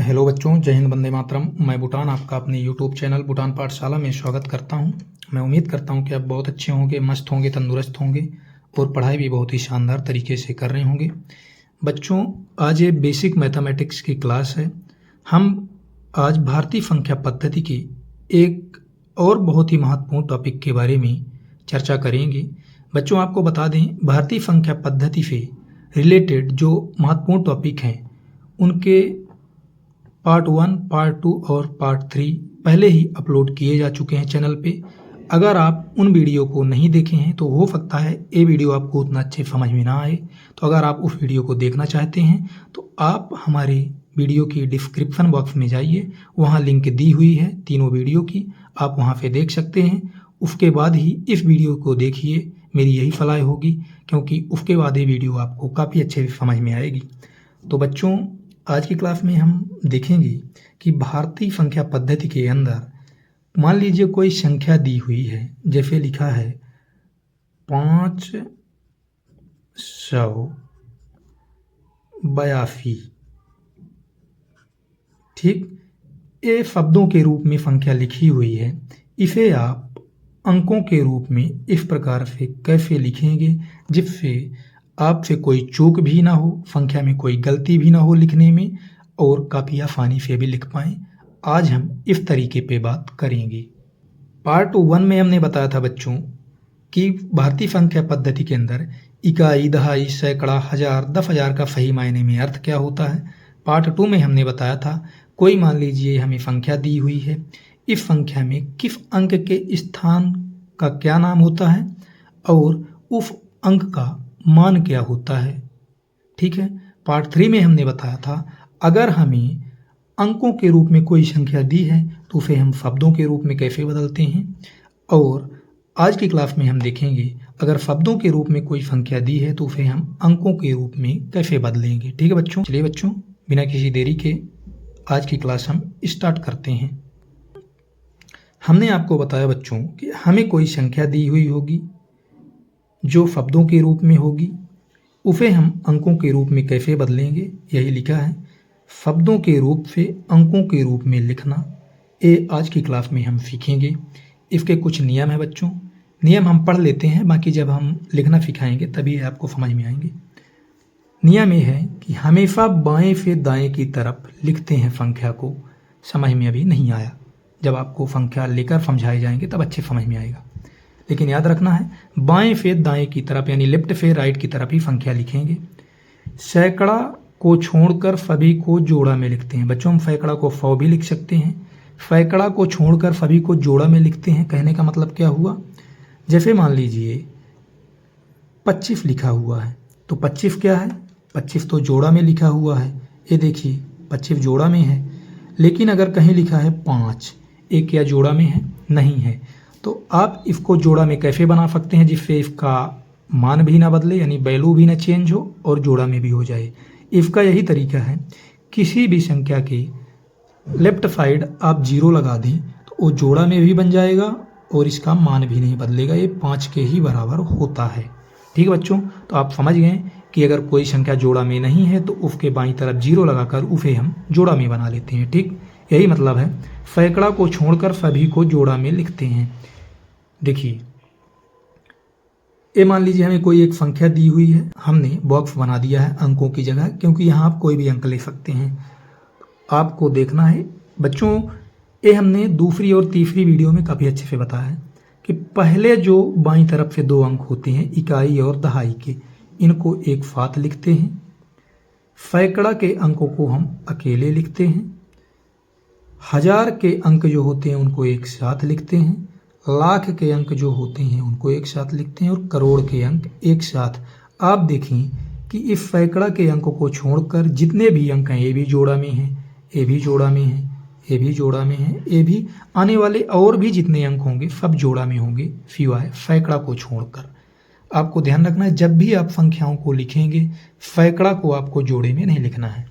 Hello बच्चों, जय हिंद, वंदे मातरम। मैं भूटान आपका अपने यूट्यूब चैनल भूटान पाठशाला में स्वागत करता हूं। मैं उम्मीद करता हूं कि आप बहुत अच्छे होंगे, मस्त होंगे, तंदुरुस्त होंगे और पढ़ाई भी बहुत ही शानदार तरीके से कर रहे होंगे। बच्चों, आज ये बेसिक मैथमेटिक्स की क्लास है। हम आज भारतीय संख्या पद्धति की एक और बहुत ही महत्वपूर्ण टॉपिक के बारे में चर्चा करेंगे। बच्चों, आपको बता दें, भारतीय संख्या पद्धति से रिलेटेड जो महत्वपूर्ण टॉपिक हैं उनके पार्ट 1, पार्ट 2 और पार्ट 3 पहले ही अपलोड किए जा चुके हैं चैनल पे। अगर आप उन वीडियो को नहीं देखे हैं तो हो सकता है ये वीडियो आपको उतना अच्छे समझ में ना आए। तो अगर आप उस वीडियो को देखना चाहते हैं तो आप हमारे वीडियो की डिस्क्रिप्शन बॉक्स में जाइए, वहाँ लिंक दी हुई है तीनों वीडियो की, आप वहाँ पे देख सकते हैं। उसके बाद ही इस वीडियो को देखिए, मेरी यही सलाह होगी, क्योंकि उसके बाद ये वीडियो आपको काफ़ी अच्छे से समझ में आएगी। तो बच्चों, आज की क्लास में हम देखेंगे कि भारतीय संख्या पद्धति के अंदर मान लीजिए कोई संख्या दी हुई है, जैसे लिखा है 582। ठीक, ये शब्दों के रूप में संख्या लिखी हुई है। इसे आप अंकों के रूप में इस प्रकार से कैसे लिखेंगे जिससे आपसे कोई चूक भी ना हो, संख्या में कोई गलती भी ना हो लिखने में, और काफ़ी आसानी से भी लिख पाएँ। आज हम इस तरीके पे बात करेंगे। पार्ट 1 में हमने बताया था बच्चों कि भारतीय संख्या पद्धति के अंदर इकाई, दहाई, सैकड़ा, हजार, 10,000 का सही मायने में अर्थ क्या होता है। पार्ट 2 में हमने बताया था कोई मान लीजिए हमें संख्या दी हुई है, इस संख्या में किस अंक के स्थान का क्या नाम होता है और उस अंक का मान क्या होता है। ठीक है। पार्ट 3 में हमने बताया था अगर हमें अंकों के रूप में कोई संख्या दी है तो उसे हम शब्दों के रूप में कैसे बदलते हैं। और आज की क्लास में हम देखेंगे अगर शब्दों के रूप में कोई संख्या दी है तो उसे हम अंकों के रूप में कैसे बदलेंगे। ठीक है बच्चों, चलिए बच्चों, बिना किसी देरी के आज की क्लास हम स्टार्ट करते हैं। हमने आपको बताया बच्चों कि हमें कोई संख्या दी हुई होगी जो शब्दों के रूप में होगी, उसे हम अंकों के रूप में कैसे बदलेंगे। यही लिखा है, शब्दों के रूप से अंकों के रूप में लिखना। ये आज की क्लास में हम सीखेंगे। इसके कुछ नियम हैं बच्चों, नियम हम पढ़ लेते हैं, बाकी जब हम लिखना सिखाएंगे तभी आपको समझ में आएंगे। नियम ये है कि हमेशा बाएं से दाएं की तरफ लिखते हैं संख्या को। समझ में अभी नहीं आया, जब आपको संख्या लेकर समझाए जाएंगे तब अच्छे समझ में आएगा। लेकिन याद रखना है, बाएं से दाएं की तरफ यानी लेफ्ट से राइट की तरफ ही संख्या लिखेंगे। सैकड़ा को छोड़कर सभी को जोड़ा में लिखते हैं। बच्चों, हम सैकड़ा को 100 भी लिख सकते हैं, सैकड़ा को छोड़कर सभी को जोड़ा में लिखते हैं। कहने का मतलब क्या हुआ, जैसे मान लीजिए 25 लिखा हुआ है तो 25 क्या है, 25 तो जोड़ा में लिखा हुआ है। ये देखिए 25 जोड़ा में है। लेकिन अगर कहीं लिखा है 5, एक क्या जोड़ा में है, नहीं है, तो आप इसको जोड़ा में कैसे बना सकते हैं जिससे इसका मान भी ना बदले, यानी वैल्यू भी ना चेंज हो और जोड़ा में भी हो जाए। इसका यही तरीका है, किसी भी संख्या के लेफ्ट साइड आप 0 लगा दें तो वो जोड़ा में भी बन जाएगा और इसका मान भी नहीं बदलेगा, ये 5 के ही बराबर होता है। ठीक है बच्चों, तो आप समझ गए कि अगर कोई संख्या जोड़ा में नहीं है तो उसके बाईं तरफ 0 लगाकर उसे हम जोड़ा में बना लेते हैं। ठीक, यही मतलब है, सैकड़ा को छोड़कर सभी को जोड़ा में लिखते हैं। देखिए, ये मान लीजिए हमें कोई एक संख्या दी हुई है, हमने बॉक्स बना दिया है अंकों की जगह, क्योंकि यहाँ आप कोई भी अंक ले सकते हैं। आपको देखना है बच्चों, ये हमने दूसरी और तीसरी वीडियो में काफ़ी अच्छे से बताया है कि पहले जो बाईं तरफ से 2 अंक होते हैं इकाई और दहाई के, इनको एक साथ लिखते हैं। सैकड़ा के अंकों को हम अकेले लिखते हैं। हजार के अंक जो होते हैं उनको एक साथ लिखते हैं। लाख के अंक जो होते हैं उनको एक साथ लिखते हैं और करोड़ के अंक एक साथ। आप देखें कि इस सैकड़ा के अंकों को छोड़कर जितने भी अंक हैं, ये भी जोड़ा में हैं, ये भी जोड़ा में हैं, ये भी जोड़ा में हैं, ये भी, आने वाले और भी जितने अंक होंगे सब जोड़ा में होंगे सिवाय सैकड़ा को छोड़कर। आपको ध्यान रखना है, जब भी आप संख्याओं को लिखेंगे सैकड़ा को आपको जोड़े में नहीं लिखना है।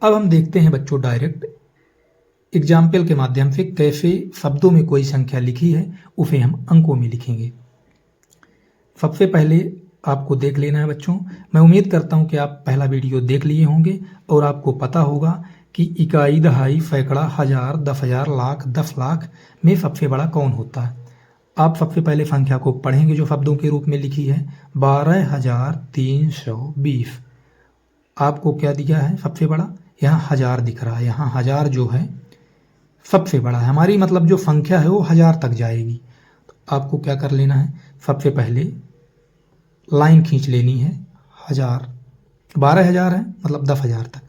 अब हम देखते हैं बच्चों डायरेक्ट एग्जाम्पल के माध्यम से कैसे शब्दों में कोई संख्या लिखी है उसे हम अंकों में लिखेंगे। सबसे पहले आपको देख लेना है बच्चों। मैं उम्मीद करता हूँ कि आप पहला वीडियो देख लिए होंगे और आपको पता होगा कि इकाई, दहाई, सैकड़ा, हजार, 10,000, लाख, 10 लाख में सबसे बड़ा कौन होता है। आप सबसे पहले संख्या को पढ़ेंगे जो शब्दों के रूप में लिखी है 12,320। आपको क्या दिया है सबसे बड़ा, यहाँ हजार दिख रहा है। यहाँ हजार जो है सबसे बड़ा है, हमारी मतलब जो संख्या है वो हजार तक जाएगी। तो आपको क्या कर लेना है, सबसे पहले लाइन खींच लेनी है। हजार, 12,000 है मतलब 10,000 तक।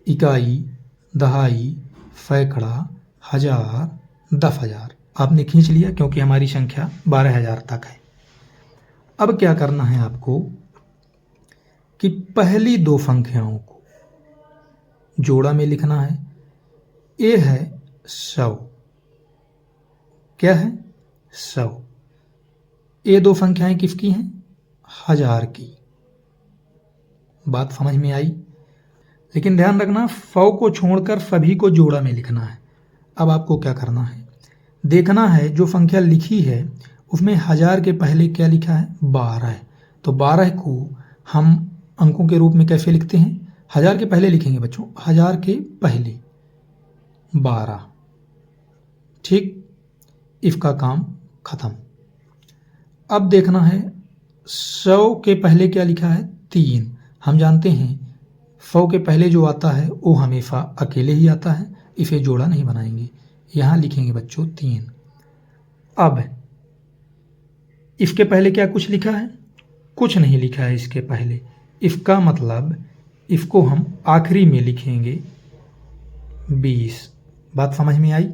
इकाई, दहाई, सैकड़ा, हजार, 10,000 आपने खींच लिया क्योंकि हमारी संख्या 12,000 तक है। अब क्या करना है आपको कि पहली दो संख्याओं को जोड़ा में लिखना है। ये है 100, क्या है 100। ये दो संख्याएं किसकी हैं, हजार की। बात समझ में आई। लेकिन ध्यान रखना 100 को छोड़कर सभी को जोड़ा में लिखना है। अब आपको क्या करना है, देखना है जो संख्या लिखी है उसमें हजार के पहले क्या लिखा है, 12। तो 12 को हम अंकों के रूप में कैसे लिखते हैं, हजार के पहले लिखेंगे बच्चों, हजार के पहले 12। ठीक, इसका काम खत्म। अब देखना है 100 के पहले क्या लिखा है, 3। हम जानते हैं 100 के पहले जो आता है वो हमेशा अकेले ही आता है, इसे जोड़ा नहीं बनाएंगे। यहाँ लिखेंगे बच्चों 3। अब इसके पहले क्या कुछ लिखा है, कुछ नहीं लिखा है इसके पहले। इसका मतलब इसको हम आखिरी में लिखेंगे 20। बात समझ में आई।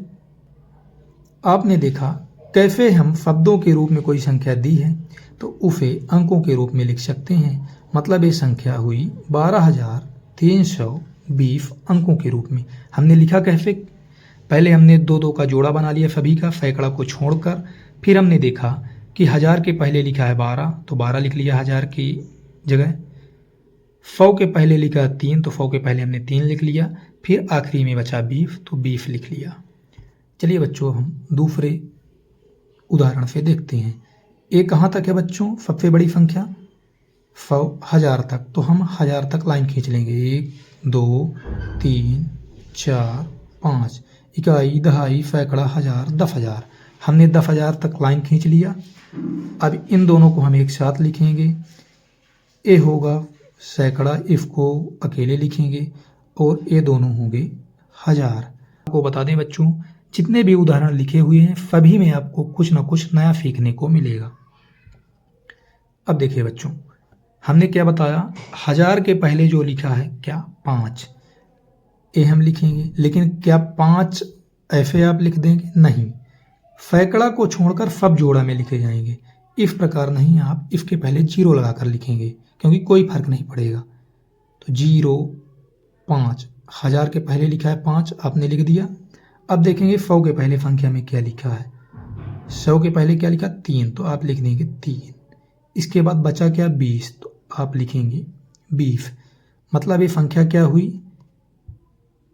आपने देखा कैसे हम शब्दों के रूप में कोई संख्या दी है तो उसे अंकों के रूप में लिख सकते हैं। मतलब ये संख्या हुई 12,320 अंकों के रूप में। हमने लिखा कैसे, पहले हमने दो दो का जोड़ा बना लिया सभी का, सैकड़ा को छोड़कर। फिर हमने देखा कि हजार के पहले लिखा है 12 तो 12 लिख लिया हजार की जगह। 100 के पहले लिखा 3 तो 100 के पहले हमने 3 लिख लिया। फिर आखिरी में बचा 20 तो 20 लिख लिया। चलिए बच्चों हम दूसरे उदाहरण से देखते हैं। ये कहाँ तक है बच्चों, सबसे बड़ी संख्या 100, हजार तक। तो हम हजार तक लाइन खींच लेंगे, 1 2 3 4 5। इकाई, दहाई, सैकड़ा, हजार, 10,000। हमने 10,000 तक लाइन खींच लिया। अब इन दोनों को हम एक साथ लिखेंगे। ये होगा सैकड़ा, इसको अकेले लिखेंगे और ये दोनों होंगे हजार। आपको बता दें बच्चों, जितने भी उदाहरण लिखे हुए हैं सभी में आपको कुछ ना कुछ नया सीखने को मिलेगा। अब देखिए बच्चों, हमने क्या बताया, हजार के पहले जो लिखा है क्या, 5। ये हम लिखेंगे, लेकिन क्या 5 ऐसे आप लिख देंगे, नहीं। सैकड़ा को छोड़कर सब जोड़ा में लिखे जाएंगे। इस प्रकार नहीं, आप इसके पहले 0 लगाकर लिखेंगे क्योंकि कोई फर्क नहीं पड़ेगा। तो 0 5, हजार के पहले लिखा है 5, आपने लिख दिया। अब देखेंगे 100 के पहले संख्या में क्या लिखा है, 100 के पहले क्या लिखा, 3 तो आप लिख देंगे 3। इसके बाद बचा क्या, 20 तो आप लिखेंगे 20। मतलब ये संख्या क्या हुई,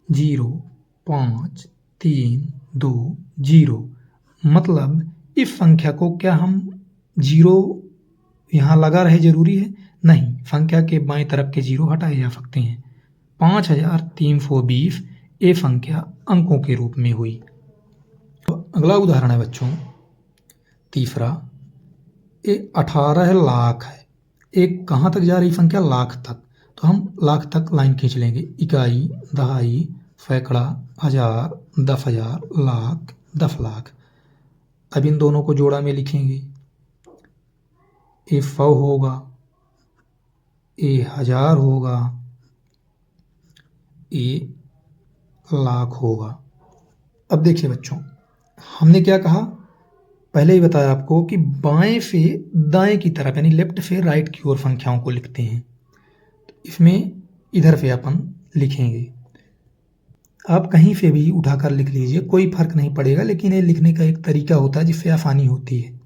0 5 3 2 0। मतलब इस संख्या को क्या हम 0 यहाँ लगा रहे जरूरी है, नहीं। संख्या के बाएं तरफ के 0 हटाए जा सकते हैं। 5,320 ये संख्या अंकों के रूप में हुई। तो अगला उदाहरण है बच्चों तीसरा, ये 18 लाख है। एक कहाँ तक जा रही संख्या, लाख तक। तो हम लाख तक लाइन खींच लेंगे, इकाई, दहाई, सैकड़ा, हजार, 10,000, लाख, 10 लाख। अब इन दोनों को जोड़ा में लिखेंगे, ये 100 होगा, ये हजार होगा, ये लाख होगा। अब देखिए बच्चों, हमने क्या कहा, पहले ही बताया आपको कि बाएं से दाएं की तरफ यानी लेफ्ट से राइट की ओर संख्याओं को लिखते हैं। तो इसमें इधर से अपन लिखेंगे। आप कहीं से भी उठाकर लिख लीजिए, कोई फर्क नहीं पड़ेगा, लेकिन ये लिखने का एक तरीका होता है जिससे आसानी होती है।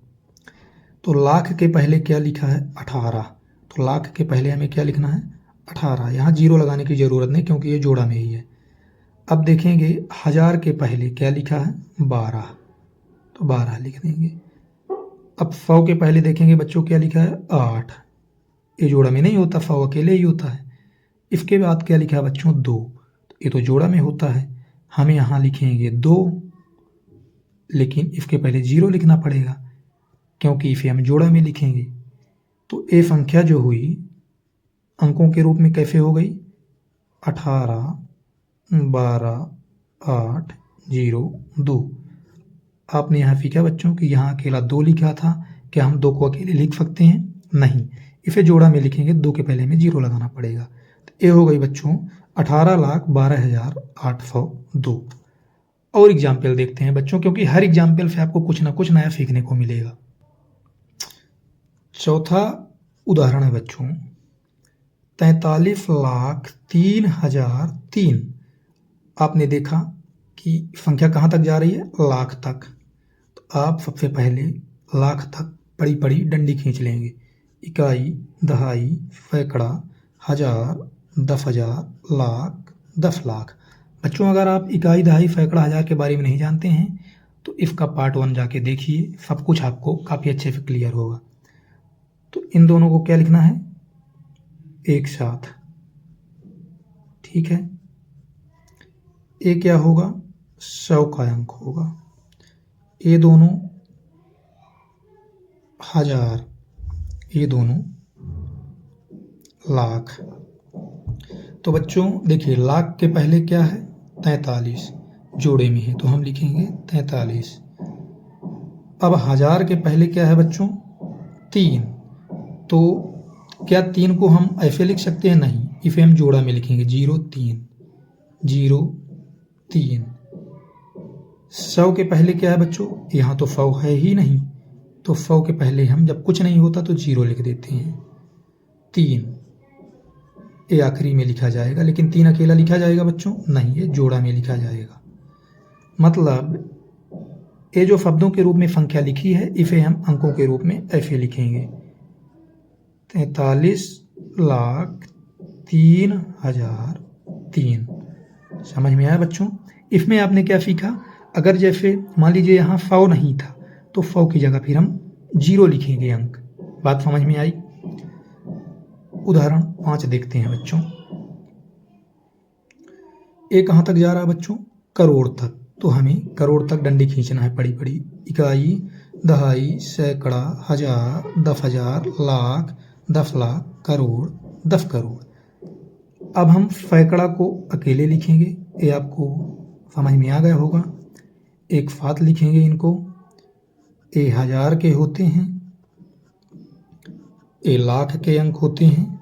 तो लाख के पहले क्या लिखा है, 18। तो लाख के पहले हमें क्या लिखना है, 18। यहाँ 0 लगाने की ज़रूरत नहीं क्योंकि ये जोड़ा में ही है। अब देखेंगे हजार के पहले क्या लिखा है, 12। तो 12 लिख देंगे। अब 100 के पहले देखेंगे बच्चों क्या लिखा है, 8। ये जोड़ा में नहीं होता, फ़ाव अकेले ही होता है। इसके बाद क्या लिखा है बच्चों 2, तो ये तो जोड़ा में होता है, हमें यहाँ लिखेंगे 2, लेकिन इसके पहले 0 लिखना पड़ेगा क्योंकि इसे हम जोड़ा में लिखेंगे। तो ये संख्या जो हुई अंकों के रूप में कैसे हो गई, 18, 12, 8, 0, 2। आपने यहाँ सीखा बच्चों कि यहाँ अकेला 2 लिखा था, क्या हम 2 को अकेले लिख सकते हैं? नहीं, इसे जोड़ा में लिखेंगे, 2 के पहले में 0 लगाना पड़ेगा। तो ये हो गई बच्चों 18,12,802। और एग्जाम्पल देखते हैं बच्चों, क्योंकि हर एग्जाम्पल से आपको कुछ ना कुछ नया सीखने को मिलेगा। चौथा उदाहरण है बच्चों 43,03,003। आपने देखा कि संख्या कहाँ तक जा रही है, लाख तक। तो आप सबसे पहले लाख तक बड़ी बड़ी डंडी खींच लेंगे, इकाई, दहाई, सैकड़ा, हजार, 10,000, लाख, 10 लाख। बच्चों अगर आप इकाई, दहाई, सैकड़ा, हजार के बारे में नहीं जानते हैं तो इसका पार्ट 1 जाके देखिए, सब कुछ आपको काफ़ी अच्छे से क्लियर होगा। तो इन दोनों को क्या लिखना है, एक साथ, ठीक है। ये क्या होगा, 100 का अंक होगा, ये दोनों हजार, ये दोनों लाख। तो बच्चों देखिए लाख के पहले क्या है, 43, जोड़े में है तो हम लिखेंगे 43। अब हजार के पहले क्या है बच्चों, 3। तो क्या 3 को हम ऐसे लिख सकते हैं, नहीं, इसे हम जोड़ा में लिखेंगे, 0, 3, 0, 3। 100 के पहले क्या है बच्चों, यहाँ तो 100 है ही नहीं, तो 100 के पहले हम जब कुछ नहीं होता तो 0 लिख देते हैं, 3। ये आखिरी में लिखा जाएगा, लेकिन 3 अकेला लिखा जाएगा बच्चों, नहीं, ये जोड़ा में लिखा जाएगा। मतलब ये जो शब्दों के रूप में संख्या लिखी है इसे हम अंकों के रूप में ऐसे लिखेंगे, 43,03,003। समझ में आया बच्चों? इसमें आपने क्या सीखा, अगर जैसे मान लीजिए यहाँ 100 नहीं था तो 100 की जगह फिर हम 0 लिखेंगे अंक। बात समझ में आई? उदाहरण 5 देखते हैं बच्चों। ये कहाँ तक जा रहा है बच्चों, करोड़ तक। तो हमें करोड़ तक डंडी खींचना है, बड़ी बड़ी इकाई, दहाई, सैकड़ा, हजार, 10,000, लाख, 10 लाख, करोड़, 10 करोड़। अब हम सैकड़ा को अकेले लिखेंगे, ये आपको समझ में आ गया होगा। एक साथ लिखेंगे इनको, ये हजार के होते हैं, ये लाख के अंक होते हैं,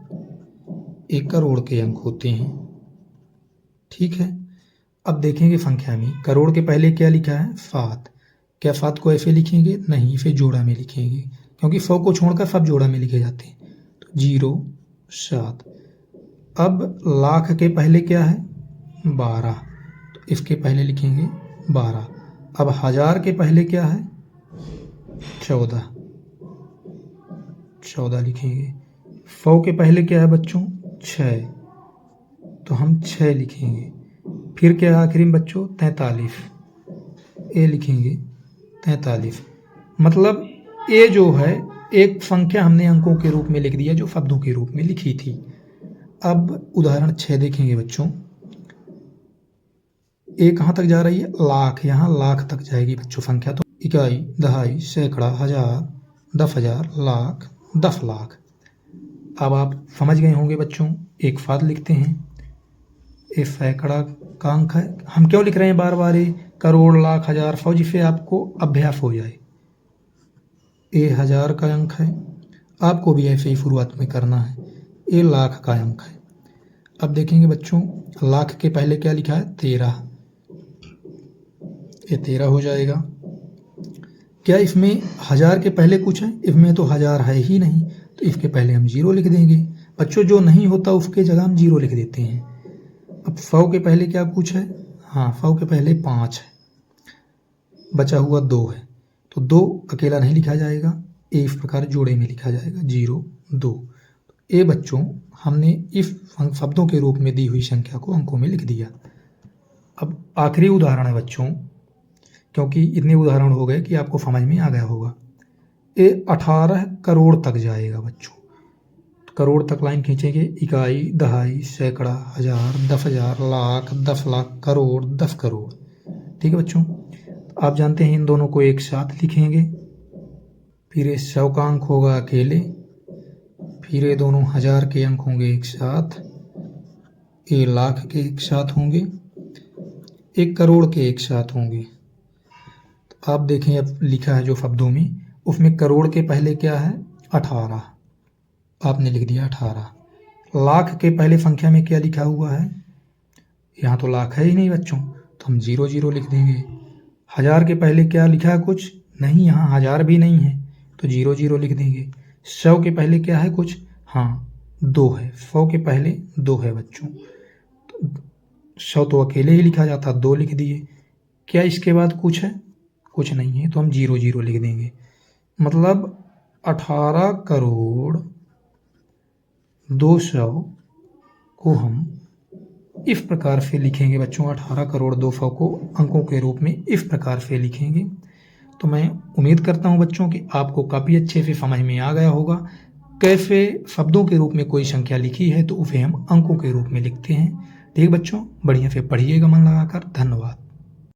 ये करोड़ के अंक होते हैं, ठीक है। अब देखेंगे संख्या में करोड़ के पहले क्या लिखा है, 7। क्या 7 को ऐसे लिखेंगे, नहीं, इसे जोड़ा में लिखेंगे, क्योंकि 100 को छोड़कर सब जोड़ा में लिखे जाते हैं। तो 0, 7। अब लाख के पहले क्या है, 12, तो इसके पहले लिखेंगे 12। अब हजार के पहले क्या है, 14 लिखेंगे। 100 के पहले क्या है बच्चों, 6, तो हम 6 लिखेंगे। फिर क्या है आखिरी में बच्चों, 43, ये लिखेंगे 43। मतलब ये जो है एक संख्या हमने अंकों के रूप में लिख दिया जो शब्दों के रूप में लिखी थी। अब उदाहरण 6 देखेंगे बच्चों। ये कहाँ तक जा रही है, लाख, यहाँ लाख तक जाएगी बच्चों संख्या। तो इकाई, दहाई, सैकड़ा, हजार, 10,000, लाख, 10 लाख। अब आप समझ गए होंगे बच्चों, एक साथ लिखते हैं। ये सैकड़ा का अंक है, हम क्यों लिख रहे हैं बार बार ये करोड़, लाख, हजार, 100, जिससे आपको अभ्यास हो जाए। ये हजार का अंक है, आपको भी ऐसे ही शुरुआत में करना है। ये लाख का अंक है। अब देखेंगे बच्चों, लाख के पहले क्या लिखा है, 13, ये 13 हो जाएगा। क्या इसमें हजार के पहले कुछ है, इसमें तो हजार है ही नहीं, तो इसके पहले हम 0 लिख देंगे। बच्चों जो नहीं होता उसके जगह हम 0 लिख देते हैं। अब 100 के पहले क्या कुछ है, हाँ, 100 के पहले 5 है, बचा हुआ 2 है, तो 2 अकेला नहीं लिखा जाएगा, ये इस प्रकार जोड़े में लिखा जाएगा, 0, 2। ये बच्चों हमने इस शब्दों के रूप में दी हुई संख्या को अंकों में लिख दिया। अब आखिरी उदाहरण है बच्चों, क्योंकि इतने उदाहरण हो गए कि आपको समझ में आ गया होगा। ये 18 करोड़ तक जाएगा बच्चों। तो करोड़ तक लाइन खींचेंगे, इकाई, दहाई, सैकड़ा, हजार, 10,000, लाख, 10 लाख, करोड़, 10 करोड़। ठीक है बच्चों, आप जानते हैं इन दोनों को एक साथ लिखेंगे, फिर ये 100 का अंक होगा अकेले, फिर ये दोनों 1000 के अंक होंगे एक साथ, ये लाख के एक साथ होंगे, एक करोड़ के एक साथ होंगे। तो आप देखें अब लिखा है जो शब्दों में, उसमें करोड़ के पहले क्या है 18, आपने लिख दिया 18। लाख के पहले संख्या में क्या लिखा हुआ है, यहाँ तो लाख है ही नहीं बच्चों, तो हम 0 0 लिख देंगे। 1000 के पहले क्या लिखा है, कुछ नहीं, यहाँ 1000 भी नहीं है तो 0 0 लिख देंगे। 100 के पहले क्या है कुछ, हाँ 2 है, 100 के पहले 2 है बच्चों, 100 तो अकेले ही लिखा जाता, 2 लिख दिए। क्या इसके बाद कुछ है, कुछ नहीं है तो हम 0 0 लिख देंगे। मतलब 18 करोड़ 200 को हम इस प्रकार से लिखेंगे बच्चों, 18 करोड़ 200 को अंकों के रूप में इस प्रकार से लिखेंगे। तो मैं उम्मीद करता हूं बच्चों कि आपको काफ़ी अच्छे से समझ में आ गया होगा कैसे शब्दों के रूप में कोई संख्या लिखी है तो उसे हम अंकों के रूप में लिखते हैं। ठीक बच्चों, बढ़िया से पढ़िएगा मन लगाकर। धन्यवाद।